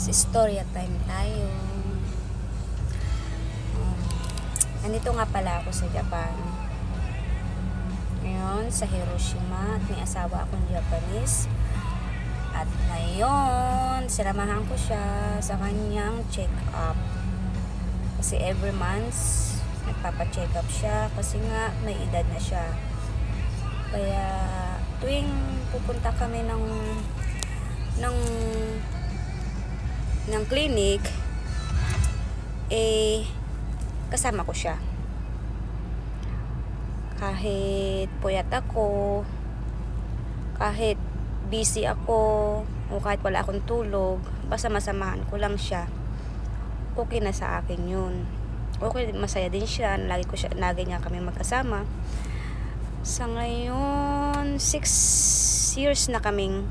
guys, story time tayo. Nandito nga pala ako sa Japan. Ngayon, sa Hiroshima. At may asawa akong Japanese. At ngayon, sinamahan ko siya sa kanyang check-up. Kasi every month, nagpapa-check up siya. Kasi nga, may edad na siya. Kaya, tuwing pupunta kami ng clinic, kasama ko siya. Kahit puyat ako, kahit busy ako, o kahit wala akong tulog, basta masamahan ko lang siya, okay na sa akin yun. Okay, masaya din siya, lagi niya kami magkasama. Sa ngayon, 6 years na kaming